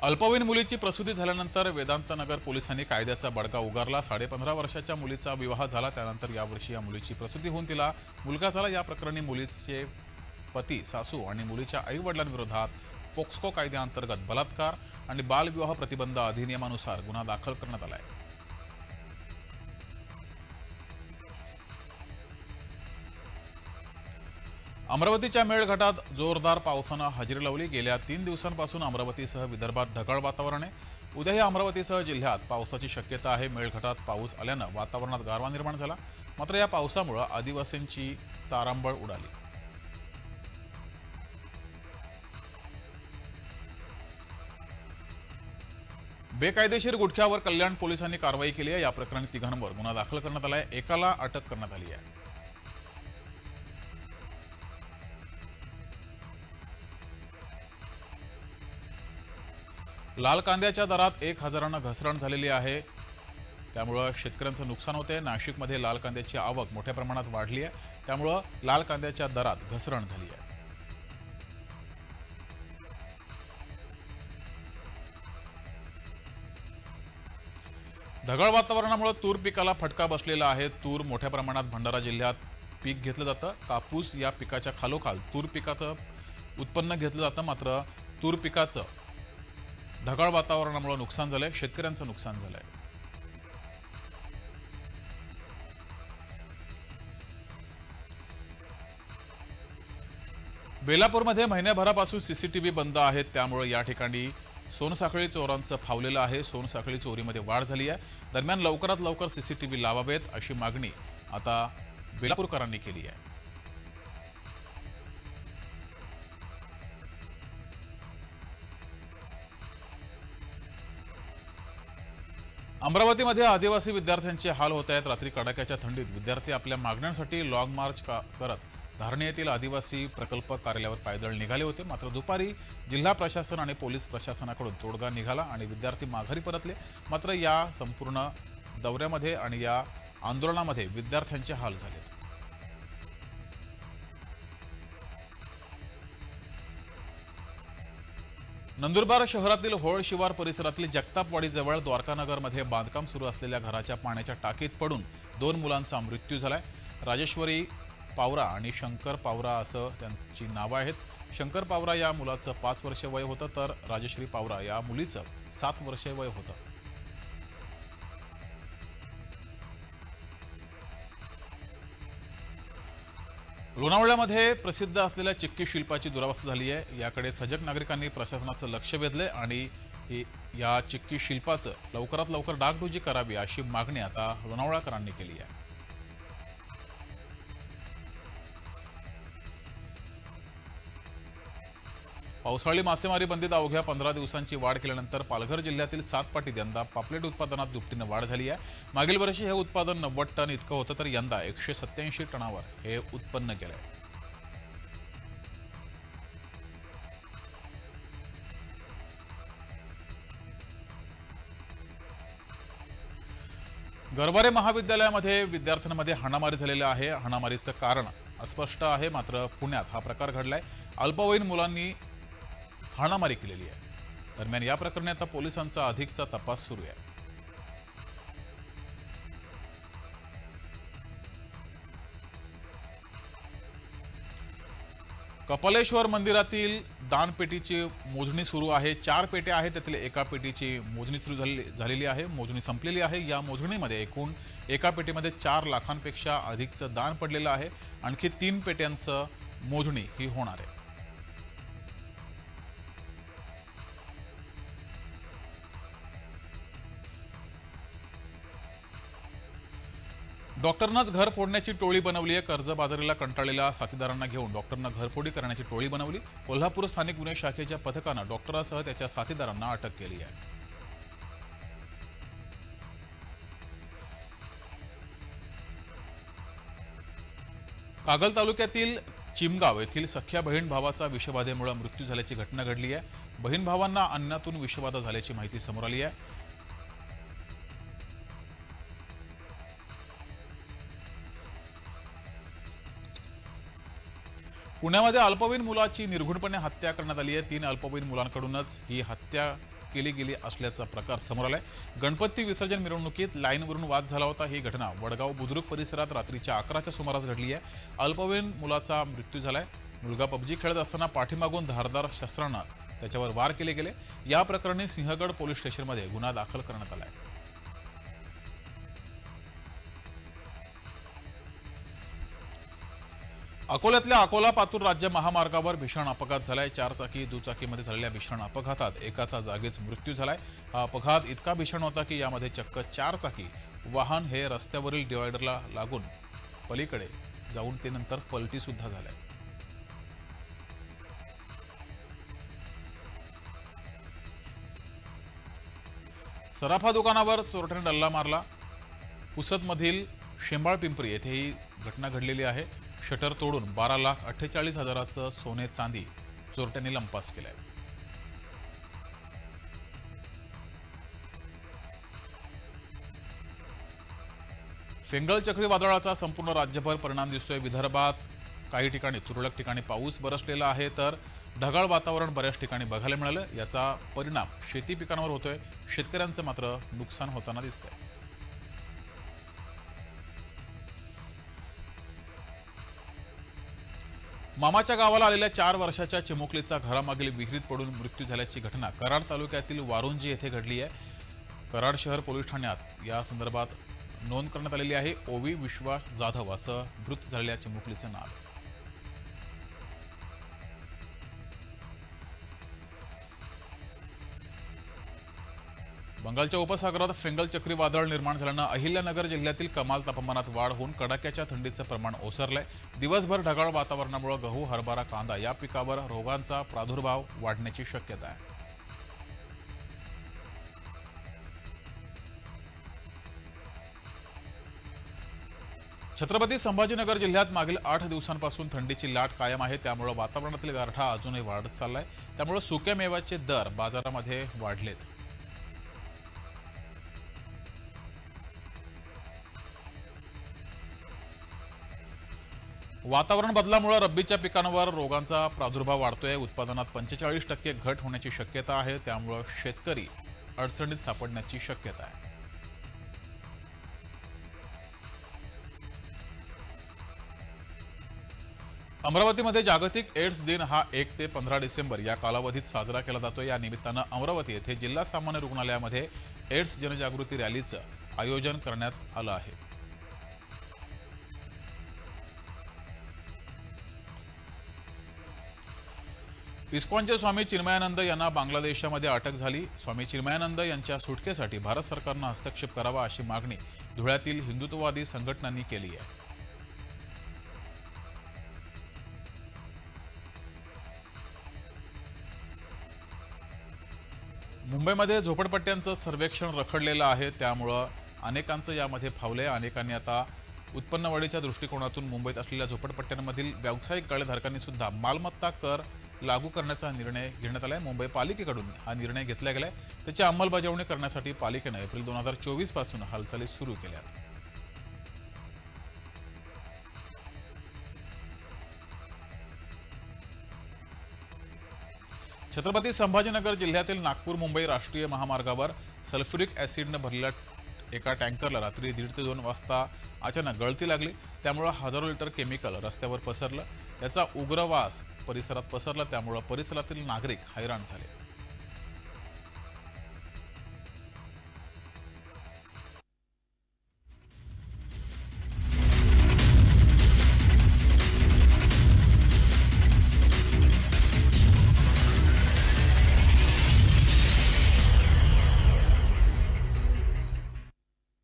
अल्पवयीन मुलीची प्रसूती झाल्यानंतर वेदांतनगर पोलिसांनी कायद्याचा बडगा उगारला। 15.5 वर्षाच्या मुलीचा विवाह झाला, त्यानंतर यावर्षी या मुलीची प्रसूती होऊन तिला मुलगा झाला। या प्रकरणी मुलीचे पती, सासू आणि मुलीच्या आई-वडिलांविरोधात पोक्सो कायद्याअंतर्गत बलात्कार आणि बालविवाह प्रतिबंध अधिनियमानुसार गुन्हा दाखल करण्यात आला आहे। अमरावतीच्या मेळघाटात जोरदार पावसानं हजेरी लावली। गेल्या 3 दिवसांपासून अमरावतीसह विदर्भात ढगाळ वातावरण आहे। उद्याही अमरावतीसह जिल्ह्यात पावसाची शक्यता आहे। मेळघाटात पाऊस आल्यानं वातावरणात गारवा निर्माण झाला, मात्र या पावसामुळे आदिवासींची तारांबळ उडाली। बेकायदेशीर गुटख्यावर कल्याण पोलिसांनी कारवाई केली आहे। या प्रकरणी तिघांवर गुन्हा दाखल करण्यात आला आहे। एकाला अटक करण्यात आली आहे। लाल कांद्याच्या दरात 1,000नं घसरण झालेली आहे, त्यामुळे शेतकऱ्यांचं नुकसान होते। नाशिकमध्ये लाल कांद्याची आवक मोठ्या प्रमाणात वाढली आहे, त्यामुळे लाल कांद्याच्या दरात घसरण झाली आहे। ढगाळ वातावरणामुळे तूर पिकाला फटका बसलेला आहे। तूर मोठ्या प्रमाणात भंडारा जिल्ह्यात पीक घेतलं जातं। कापूस या पिकाच्या खालोखाल तूर पिकाचं उत्पन्न घेतलं जातं, मात्र तूर पिकाचं ढगाळ वातावरणामुळे नुकसान झालंय, शेतकऱ्यांचं नुकसान झालंय। बेलापूरमध्ये महिन्याभरापासून सीसीटीव्ही बंद आहेत, त्यामुळे या ठिकाणी सोनसाखळी चोरांचं फावलेलं आहे। सोनसाखळी चोरीमध्ये वाढ झाली आहे। दरम्यान लवकरात लवकर सीसीटीव्ही लावावेत अशी मागणी आता बेलापूरकरांनी केली आहे। अमरावतीमध्ये आदिवासी विद्यार्थ्यांचे हाल होत आहेत। रात्री कडाक्याच्या थंडीत विद्यार्थी आपल्या मागण्यांसाठी लॉंग मार्च करत धारणी येथील आदिवासी प्रकल्प कार्यालयावर पायदळ निघाले होते, मात्र दुपारी जिल्हा प्रशासन आणि पोलीस प्रशासनाकडून तोडगा निघाला आणि विद्यार्थी माघारी परतले। मात्र या संपूर्ण दौऱ्यामध्ये आणि या आंदोलनामध्ये विद्यार्थ्यांचे हाल झाले। नंदुरबार शहरातील होळ शिवार परिसरातील जगतापवाडीजवळ द्वारकानगरमध्ये बांधकाम सुरू असलेल्या घराच्या पाण्याच्या टाकीत पडून 2 मुलांचा मृत्यू झालाय। राजेश्वरी पावरा आणि शंकर पावरा असं त्यांची नावं आहेत। शंकर पावरा या मुलाचं 5 वर्ष वय होतं, तर राजेश्वरी पावरा या मुलीचं 7 वर्ष वय होतं। लोणावळ्यामध्ये प्रसिद्ध असलेल्या चिक्की शिल्पाची दुरावस्था झाली आहे। याकडे सजग नागरिकांनी प्रशासनाचं लक्ष वेधले आणि या चिक्की शिल्पाचं लवकरात लवकर डागडुजी करावी अशी मागणी आता लोणावळाकरांनी केली आहे। पावसाळी मासेमारी बंदीत अवघ्या 15 दिवसांची वाढ केल्यानंतर पालघर जिल्ह्यातील 7 पाटीत यंदा पापलेट उत्पादनात दुपटीनं वाढ झाली आहे। मागील वर्षी हे उत्पादन 90 टन इतकं होतं, तर यंदा 187 टनावर हे उत्पन्न केलंय। गरवारे महाविद्यालयामध्ये विद्यार्थ्यांमध्ये हाणामारी झालेली आहे। हाणामारीचं कारण अस्पष्ट आहे, मात्र पुण्यात हा प्रकार घडलाय। अल्पवयीन मुलांनी हाणामारी केलेली आहे। दरम्यान या प्रकरणी आता पोलिसांचा अधिकचा तपास सुरू आहे। कपालेश्वर मंदिरातील दानपेटीची मोजणी सुरू आहे। 4 पेट्या आहेत, त्यातील एका पेटीची मोजणी सुरू झालेली आहे। मोजणी संपलेली आहे। या मोजणीमध्ये एकूण एका पेटीमध्ये 4 लाखांपेक्षा अधिकचं दान पडलेलं आहे। आणखी 3 पेट्यांचं मोजणी ही होणार आहे। डॉक्टरनाच घर फोडण्याची टोळी बनवली आहे। कर्जबाजारीला कंटाळलेल्या साथीदारांना घेऊन डॉक्टरना घरफोडी करण्याची टोळी बनवली। कोल्हापूर स्थानिक गुन्हे शाखेच्या पथकानं डॉक्टरासह त्याच्या साथीदारांना अटक केली आहे। कागल तालुक्यातील चिमगाव येथील सख्या बहीण भावाचा विषबाधेमुळे मृत्यू झाल्याची घटना घडली आहे। बहीण भावांना अन्नातून विषबाधा झाल्याची माहिती समोर आली आहे। पुण्यामध्ये अल्पवयीन मुलाची निर्घृणपणे हत्या करण्यात आली आहे। 3 अल्पवयीन मुलांकडूनच ही हत्या केली गेली असल्याचा प्रकार समोर आलाय। गणपती विसर्जन मिरवणुकीत लाईनवरून वाद झाला होता। ही घटना वडगाव बुद्रुक परिसरात रात्रीच्या 11च्या सुमारास घडली आहे। अल्पवयीन मुलाचा मृत्यू झालाय। मुलगा पबजी खेळत असताना पाठीमागून धारदार शस्त्रानं त्याच्यावर वार केले गेले। या प्रकरणी सिंहगड पोलीस स्टेशनमध्ये गुन्हा दाखल करण्यात आलाय। अकोल्यातल्या अकोला पातूर राज्य महामार्गावर भीषण अपघात झालाय। चारचाकी दुचाकीमध्ये झालेल्या भीषण अपघातात एकाचा जागीच मृत्यू झालाय। हा अपघात इतका भीषण होता की यामध्ये चक्क चारचाकी वाहन हे रस्त्यावरील डिवायडरला लागून पलीकडे जाऊन ते नंतर पलटी सुद्धा झालाय। सराफा दुकानावर चोरट्याने डल्ला मारला। पुसदमधील शेंबाळ पिंपरी येथे ही घटना घडलेली आहे। शटर तोडून 12,48,000चं सोने चांदी चोरट्यांनी लंपास केलंय। फेंगल चक्रीवादळाचा संपूर्ण राज्यभर परिणाम दिसतोय। विदर्भात काही ठिकाणी तुरळक ठिकाणी पाऊस बरसलेला आहे, तर ढगाळ वातावरण बऱ्याच ठिकाणी बघायला मिळालं। याचा परिणाम शेती पिकांवर होतोय। शेतकऱ्यांचं मात्र नुकसान होताना दिसतंय। मामाच्या गावाला आलेल्या 4 वर्षाच्या चिमुकलीचा घरामागील विहिरीत पडून मृत्यू झाल्याची घटना कराड तालुक्यातील वारुंजी येथे घडली आहे। कराड शहर पोलीस ठाण्यात या संदर्भात नोंद करण्यात आलेली आहे। ओवी विश्वास जाधव असं मृत झालेल्या चिमुकलीचं नाव आहे। बंगालच्या उपसागरात फेंगल चक्रीवादळ निर्माण झाल्यानं अहिल्यानगर जिल्ह्यातील कमाल तापमानात वाढ होऊन कडाक्याच्या थंडीचं प्रमाण ओसरलंय। दिवसभर ढगाळ वातावरणामुळे गहू, हरभरा, कांदा या पिकावर रोगांचा प्रादुर्भाव वाढण्याची शक्यता आहे। छत्रपती संभाजीनगर जिल्ह्यात मागील 8 दिवसांपासून थंडीची लाट कायम आहे। त्यामुळे वातावरणातील गारठा अजूनही वाढत चाललाय। त्यामुळे सुक्या मेव्याचे दर बाजारामध्ये वाढलेत। वातावरण बदलामुळे रब्बीच्या पिकांवर रोगांचा प्रादुर्भाव वाढतोय। उत्पादनात 45% घट होण्याची शक्यता आहे। त्यामुळे शेतकरी अडचणीत सापडण्याची शक्यता आहे। अमरावतीमध्ये जागतिक एड्स दिन हा 1 ते 15 डिसेंबर या कालावधीत साजरा केला जातो। या निमित्तानं अमरावती येथे जिल्हा सामान्य रुग्णालयामध्ये एड्स जनजागृती रॅलीचं आयोजन करण्यात आलं आहे। इस्कॉनचे स्वामी चिन्मयानंद यांना बांगलादेशामध्ये अटक झाली। स्वामी चिन्मयानंद यांच्या सुटकेसाठी भारत सरकारनं हस्तक्षेप करावा अशी मागणी धुळ्यातील हिंदुत्ववादी संघटनांनी केली आहे। मुंबईमध्ये झोपडपट्ट्यांचं सर्वेक्षण रखडलेलं आहे। त्यामुळं अनेकांचं यामध्ये फावलंय। अनेकांनी आता उत्पन्नवाढीच्या दृष्टिकोनातून मुंबईत असलेल्या झोपडपट्ट्यांमधील व्यावसायिक गाळेधारकांनी सुद्धा मालमत्ता कर लागू करण्याचा निर्णय घेण्यात आलाय। मुंबई पालिकेकडून हा निर्णय घेतला गेलाय। त्याची अंमलबजावणी करण्यासाठी पालिकेनं एप्रिल 2024 पासून हालचाली सुरू केल्या। छत्रपती संभाजीनगर जिल्ह्यातील नागपूर मुंबई राष्ट्रीय महामार्गावर सल्फ्युरिक ॲसिडनं भरलेल्या एका टँकरला रात्री 1:30 ते 2 वाजता अचानक गळती लागली। त्यामुळे हजारो लिटर केमिकल रस्त्यावर पसरलं। याचा उग्र वास परिसरात पसरला। त्यामुळे परिसरातील नागरिक हैराण झाले।